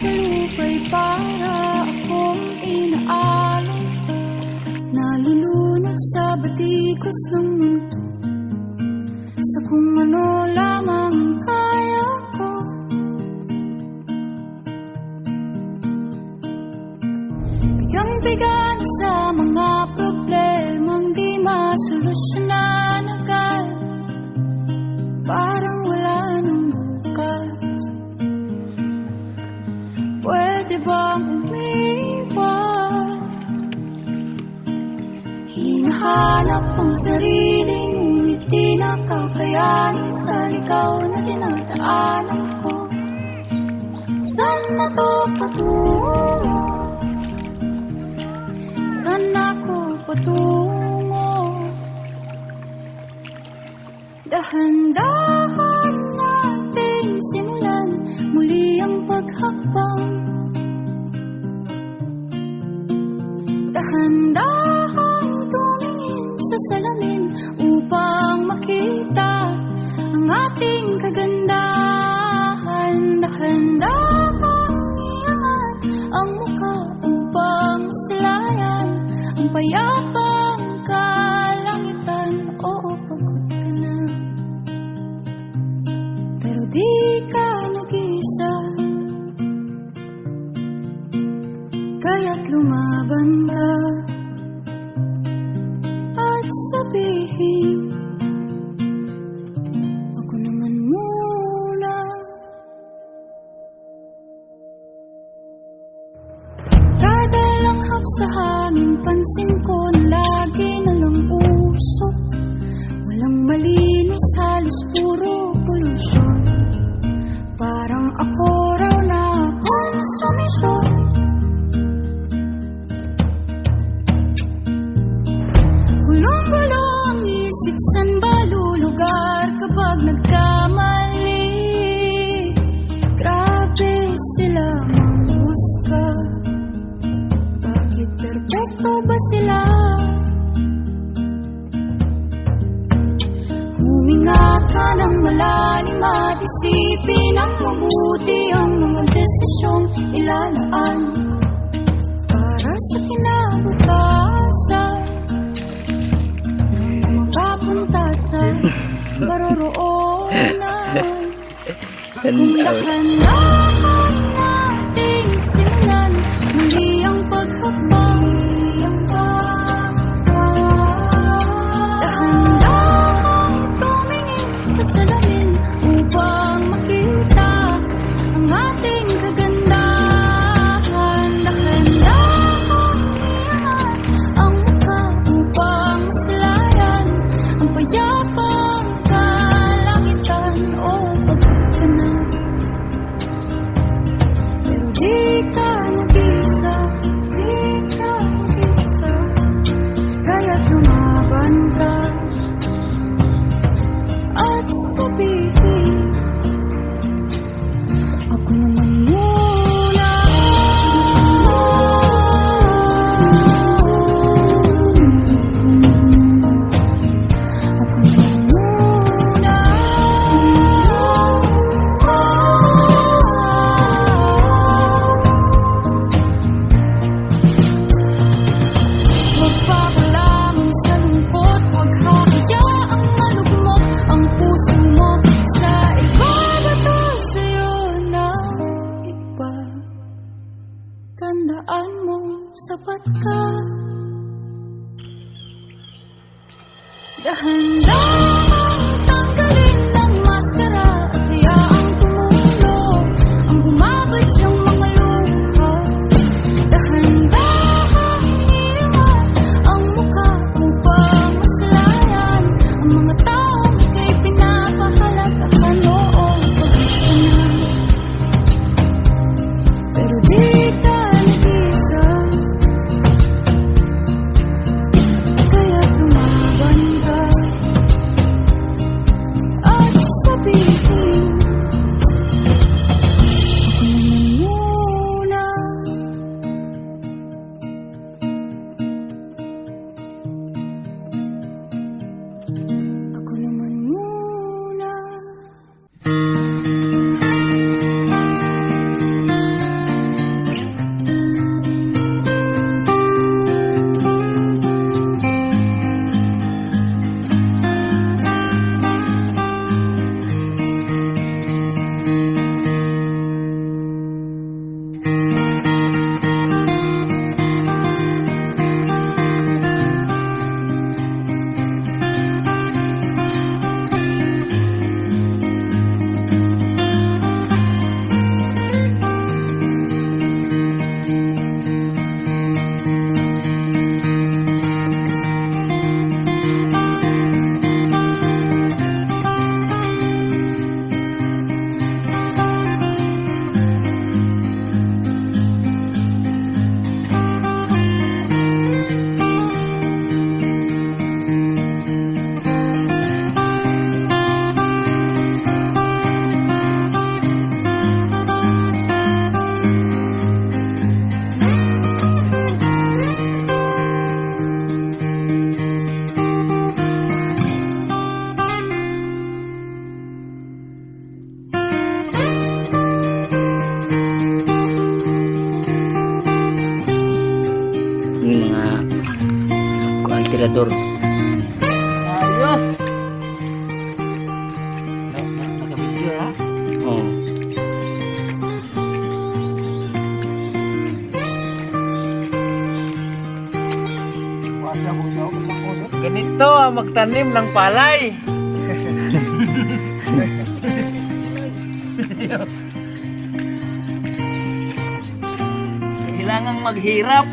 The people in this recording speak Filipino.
sa lupa'y para akong inaalon, nalulunod sa batikos ng mundo, sa kung ano lamang ang kaya ko. Bigang-bigan sa mga problemang di masolusyonan agad, parang wala nang bukas. Pwede bang umiwas? Hinahanap ang sarili, ngunit di nakakayanin sa ligaw na dinadaanan ko. Saan na to patungo? Saan ako patungo? Dahan-dahan natin simulan muli ang paghakbang. Dahan-dahan tumingin sa salamin upang makita ang ating kagandahan. Dahan-dahan iangat ang mukha upang maslayan ang payapang kalangitan. Oo, pagod ka na, pero di ka nag-isa, kaya't lumaban ka at sabihin, ako naman muna. Kada langhap sa hangin, pansin ko na lagi na lang usok. Walang malinis, halos puro polusyon. Parang ako raw na konsumisyon. Gulong-gulo ang isip, san ba lulugar kapag nagkamali? Grabe sila manghusga, bakit perfecto ba sila? Huminga ka ng malalim at isipin ang mabuti ang mga desisyong ilalaan para sa kinabukasan, na makapunta sa paroroonan. Kung dahan-dahan nating simulan muli ang paghakbang. Dahan-dahan tumingin sa salamin upang makita ang ating kagandahan. Dahan-dahan iangat ang mukha upang maslayan ang payapang kalangitan. O pagod ka na, pero di ka nag-isa, di ka nag-isa, kaya't lumaban ka at sabihin, ako naman muna. Ako naman muna. Huwag papalamon sa lungkot, huwag hahayaang malugmok ang puso mo sa iba. Bato sa'yo na iba, tandaan mo sapat ka. Dahan-dahan tanggalin ang maskara at hayaang tumulog ang bumabad siyang mga luha. Dahan-dahan iangat ang mukha upang maslayan ang mga taong ika'y pinapahalagahan. Oo, pagod ka na, pero di ka nag-isa, kaya't lumaban ka Labrador. Ayos. Nakabidyo ha. Oh. Ganito ang magtanim ng palay. Kailangang maghirap.